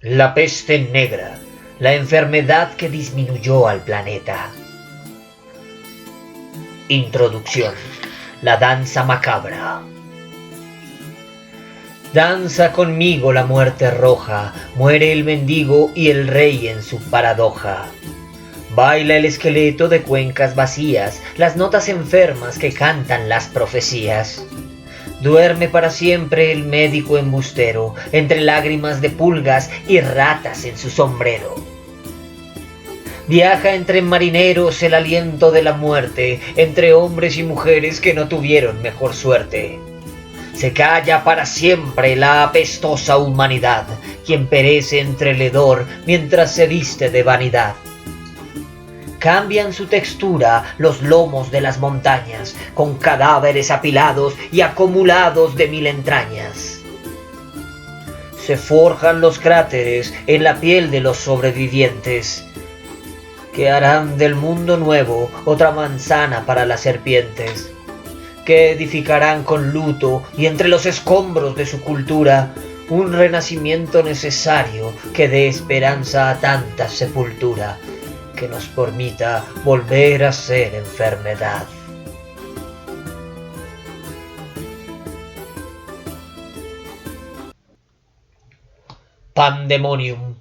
La peste negra, la enfermedad que disminuyó al planeta. Introducción. La danza macabra. Danza conmigo la muerte roja, muere el mendigo y el rey en su paradoja. Baila el esqueleto de cuencas vacías, las notas enfermas que cantan las profecías. Duerme para siempre el médico embustero, entre lágrimas de pulgas y ratas en su sombrero. Viaja entre marineros el aliento de la muerte, entre hombres y mujeres que no tuvieron mejor suerte. Se calla para siempre la apestosa humanidad, quien perece entre el hedor mientras se viste de vanidad. Cambian su textura los lomos de las montañas, con cadáveres apilados y acumulados de mil entrañas. Se forjan los cráteres en la piel de los sobrevivientes, que harán del mundo nuevo otra manzana para las serpientes, que edificarán con luto y entre los escombros de su cultura un renacimiento necesario que dé esperanza a tanta sepultura, que nos permita volver a ser enfermedad. Pandemonium.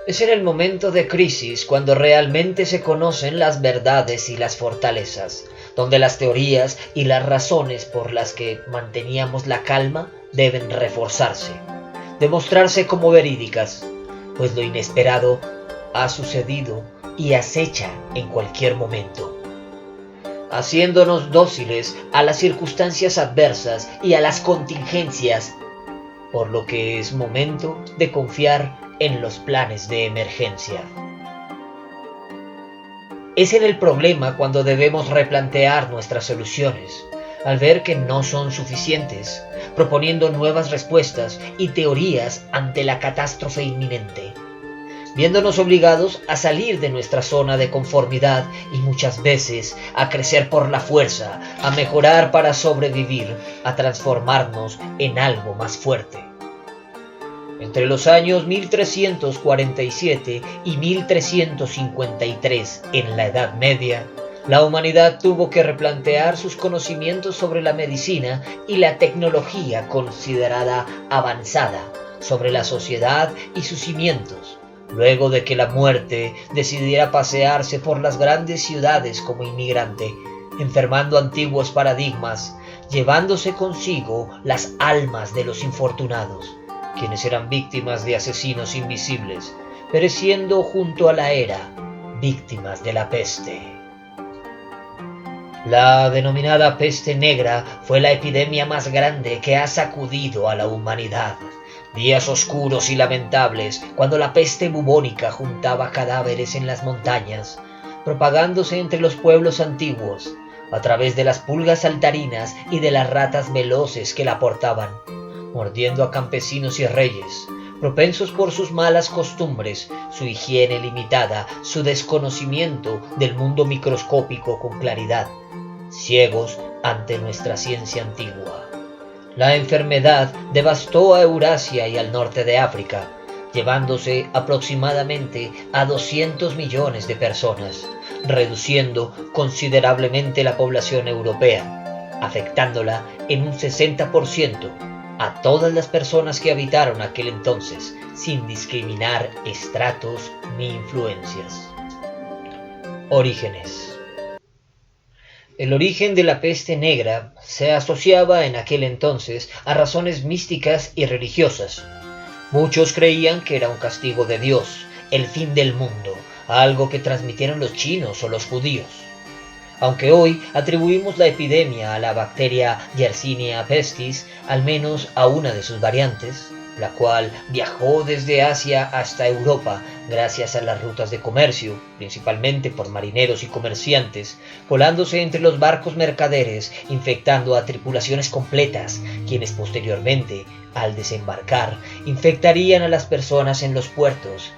Es en el momento de crisis cuando realmente se conocen las verdades y las fortalezas, donde las teorías y las razones por las que manteníamos la calma deben reforzarse, demostrarse como verídicas, pues lo inesperado ha sucedido y acecha en cualquier momento, haciéndonos dóciles a las circunstancias adversas y a las contingencias, por lo que es momento de confiar en los planes de emergencia. Es en el problema cuando debemos replantear nuestras soluciones, al ver que no son suficientes, proponiendo nuevas respuestas y teorías ante la catástrofe inminente, viéndonos obligados a salir de nuestra zona de conformidad y muchas veces a crecer por la fuerza, a mejorar para sobrevivir, a transformarnos en algo más fuerte. Entre los años 1347 y 1353, en la Edad Media, la humanidad tuvo que replantear sus conocimientos sobre la medicina y la tecnología considerada avanzada sobre la sociedad y sus cimientos, luego de que la muerte decidiera pasearse por las grandes ciudades como inmigrante, enfermando antiguos paradigmas, llevándose consigo las almas de los infortunados, quienes eran víctimas de asesinos invisibles, pereciendo junto a la era, víctimas de la peste. La denominada peste negra fue la epidemia más grande que ha sacudido a la humanidad. Días oscuros y lamentables, cuando la peste bubónica juntaba cadáveres en las montañas, propagándose entre los pueblos antiguos, a través de las pulgas saltarinas y de las ratas veloces que la portaban, mordiendo a campesinos y reyes, propensos por sus malas costumbres, su higiene limitada, su desconocimiento del mundo microscópico con claridad, ciegos ante nuestra ciencia antigua. La enfermedad devastó a Eurasia y al norte de África, llevándose aproximadamente a 200 millones de personas, reduciendo considerablemente la población europea, afectándola en un 60%, a todas las personas que habitaron aquel entonces, sin discriminar estratos ni influencias. Orígenes. El origen de la peste negra se asociaba en aquel entonces a razones místicas y religiosas. Muchos creían que era un castigo de Dios, el fin del mundo, algo que transmitieron los chinos o los judíos. Aunque hoy atribuimos la epidemia a la bacteria Yersinia pestis, al menos a una de sus variantes, la cual viajó desde Asia hasta Europa gracias a las rutas de comercio, principalmente por marineros y comerciantes, colándose entre los barcos mercaderes, infectando a tripulaciones completas, quienes posteriormente, al desembarcar, infectarían a las personas en los puertos,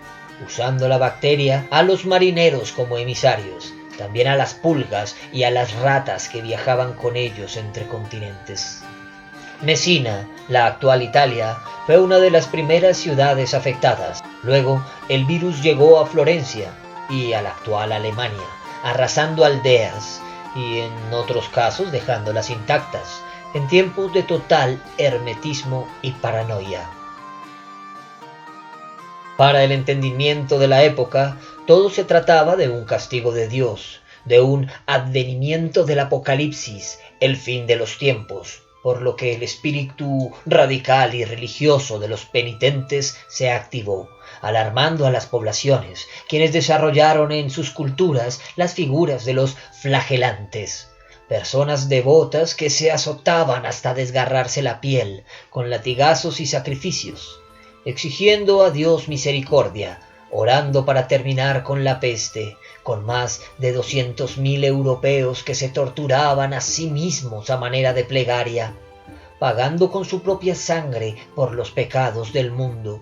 usando la bacteria a los marineros como emisarios, también a las pulgas y a las ratas que viajaban con ellos entre continentes. Messina, la actual Italia, fue una de las primeras ciudades afectadas. Luego, el virus llegó a Florencia y a la actual Alemania, arrasando aldeas y en otros casos dejándolas intactas, en tiempos de total hermetismo y paranoia. Para el entendimiento de la época, todo se trataba de un castigo de Dios, de un advenimiento del apocalipsis, el fin de los tiempos, por lo que el espíritu radical y religioso de los penitentes se activó, alarmando a las poblaciones, quienes desarrollaron en sus culturas las figuras de los flagelantes, personas devotas que se azotaban hasta desgarrarse la piel con latigazos y sacrificios, exigiendo a Dios misericordia, orando para terminar con la peste, con más de 200.000 europeos que se torturaban a sí mismos a manera de plegaria, pagando con su propia sangre por los pecados del mundo,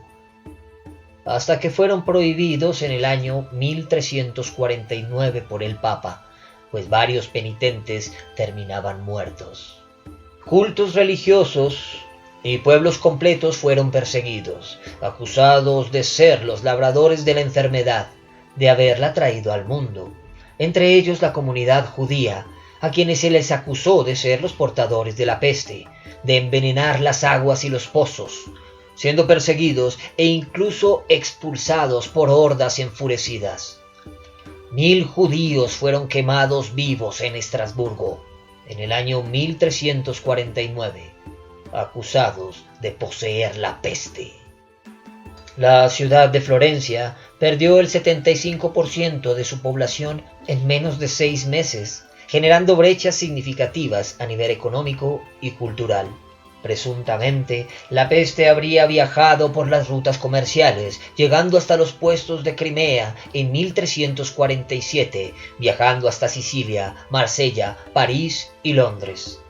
hasta que fueron prohibidos en el año 1349 por el Papa, pues varios penitentes terminaban muertos. Cultos religiosos y pueblos completos fueron perseguidos, acusados de ser los labradores de la enfermedad, de haberla traído al mundo, entre ellos la comunidad judía, a quienes se les acusó de ser los portadores de la peste, de envenenar las aguas y los pozos, siendo perseguidos e incluso expulsados por hordas enfurecidas. 1.000 judíos fueron quemados vivos en Estrasburgo en el año 1349, acusados de poseer la peste. La ciudad de Florencia perdió el 75% de su población en menos de 6 meses, generando brechas significativas a nivel económico y cultural. Presuntamente, la peste habría viajado por las rutas comerciales, llegando hasta los puestos de Crimea en 1347, viajando hasta Sicilia, Marsella, París y Londres.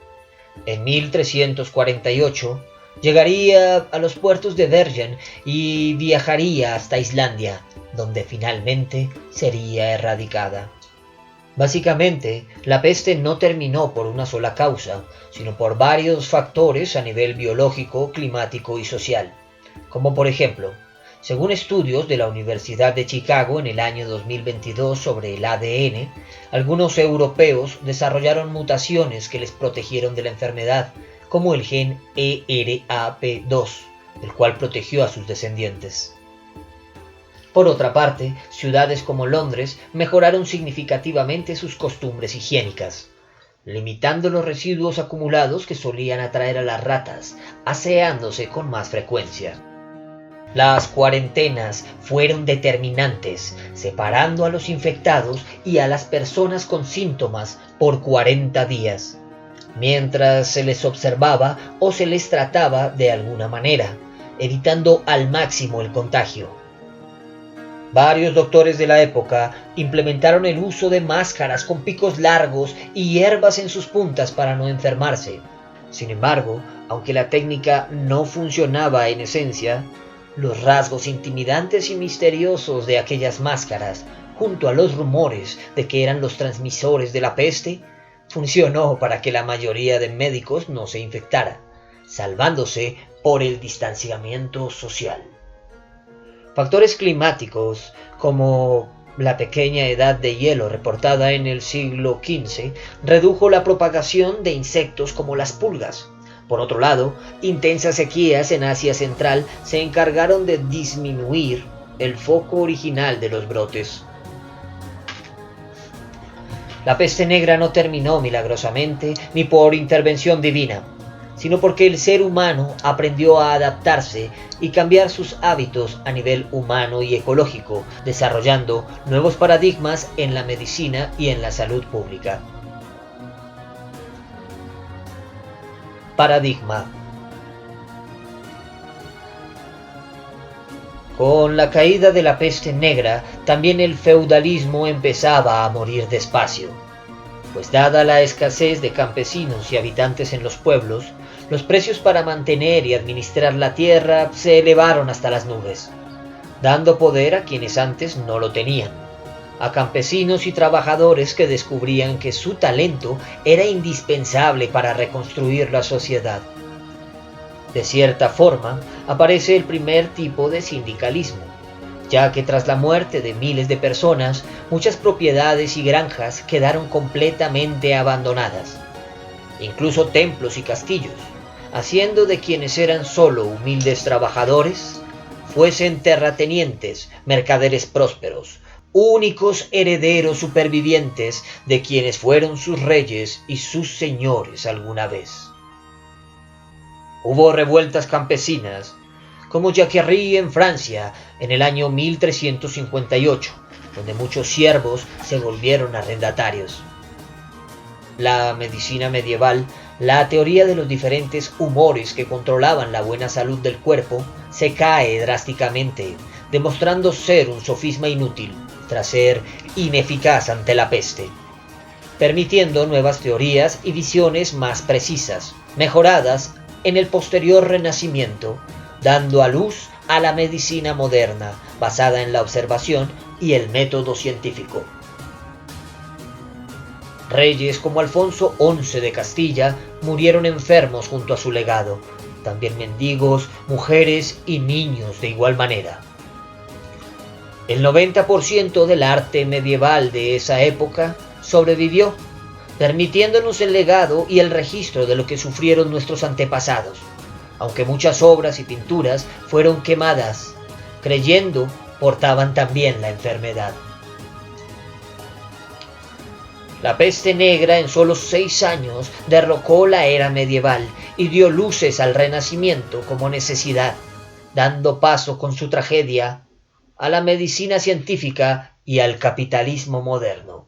En 1348, llegaría a los puertos de Bergen y viajaría hasta Islandia, donde finalmente sería erradicada. Básicamente, la peste no terminó por una sola causa, sino por varios factores a nivel biológico, climático y social, como por ejemplo, según estudios de la Universidad de Chicago en el año 2022 sobre el ADN, algunos europeos desarrollaron mutaciones que les protegieron de la enfermedad, como el gen ERAP2, el cual protegió a sus descendientes. Por otra parte, ciudades como Londres mejoraron significativamente sus costumbres higiénicas, limitando los residuos acumulados que solían atraer a las ratas, aseándose con más frecuencia. Las cuarentenas fueron determinantes, separando a los infectados y a las personas con síntomas por 40 días, mientras se les observaba o se les trataba de alguna manera, evitando al máximo el contagio. Varios doctores de la época implementaron el uso de máscaras con picos largos y hierbas en sus puntas para no enfermarse. Sin embargo, aunque la técnica no funcionaba en esencia, los rasgos intimidantes y misteriosos de aquellas máscaras, junto a los rumores de que eran los transmisores de la peste, funcionó para que la mayoría de médicos no se infectara, salvándose por el distanciamiento social. Factores climáticos, como la pequeña edad de hielo reportada en el siglo XV, redujo la propagación de insectos como las pulgas. Por otro lado, intensas sequías en Asia Central se encargaron de disminuir el foco original de los brotes. La peste negra no terminó milagrosamente ni por intervención divina, sino porque el ser humano aprendió a adaptarse y cambiar sus hábitos a nivel humano y ecológico, desarrollando nuevos paradigmas en la medicina y en la salud pública. Paradigma. Con la caída de la peste negra, también el feudalismo empezaba a morir despacio, pues dada la escasez de campesinos y habitantes en los pueblos, los precios para mantener y administrar la tierra se elevaron hasta las nubes, dando poder a quienes antes no lo tenían, a campesinos y trabajadores que descubrían que su talento era indispensable para reconstruir la sociedad. De cierta forma, aparece el primer tipo de sindicalismo, ya que tras la muerte de miles de personas, muchas propiedades y granjas quedaron completamente abandonadas, incluso templos y castillos, haciendo de quienes eran solo humildes trabajadores, fuesen terratenientes, mercaderes prósperos, únicos herederos supervivientes de quienes fueron sus reyes y sus señores alguna vez. Hubo revueltas campesinas, como Jacquerie en Francia en el año 1358, donde muchos siervos se volvieron arrendatarios. La medicina medieval, la teoría de los diferentes humores que controlaban la buena salud del cuerpo, se cae drásticamente, demostrando ser un sofisma inútil tras ser ineficaz ante la peste, permitiendo nuevas teorías y visiones más precisas, mejoradas en el posterior Renacimiento, dando a luz a la medicina moderna basada en la observación y el método científico. Reyes como Alfonso XI de Castilla murieron enfermos junto a su legado, también mendigos, mujeres y niños de igual manera. El 90% del arte medieval de esa época sobrevivió, permitiéndonos el legado y el registro de lo que sufrieron nuestros antepasados, aunque muchas obras y pinturas fueron quemadas, creyendo portaban también la enfermedad. La peste negra en solo 6 años derrocó la era medieval y dio luces al Renacimiento como necesidad, dando paso con su tragedia a la medicina científica y al capitalismo moderno.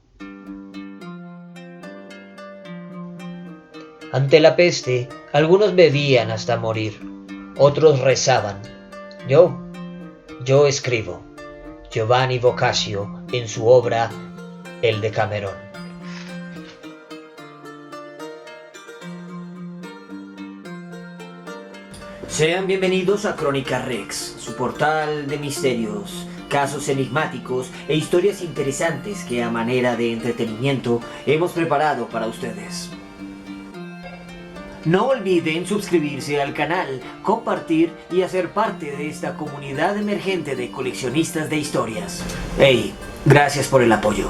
Ante la peste, algunos bebían hasta morir, otros rezaban. Yo escribo. Giovanni Boccaccio en su obra El Decamerón. Sean bienvenidos a Crónica Rex, su portal de misterios, casos enigmáticos e historias interesantes que a manera de entretenimiento hemos preparado para ustedes. No olviden suscribirse al canal, compartir y hacer parte de esta comunidad emergente de coleccionistas de historias. Hey, gracias por el apoyo.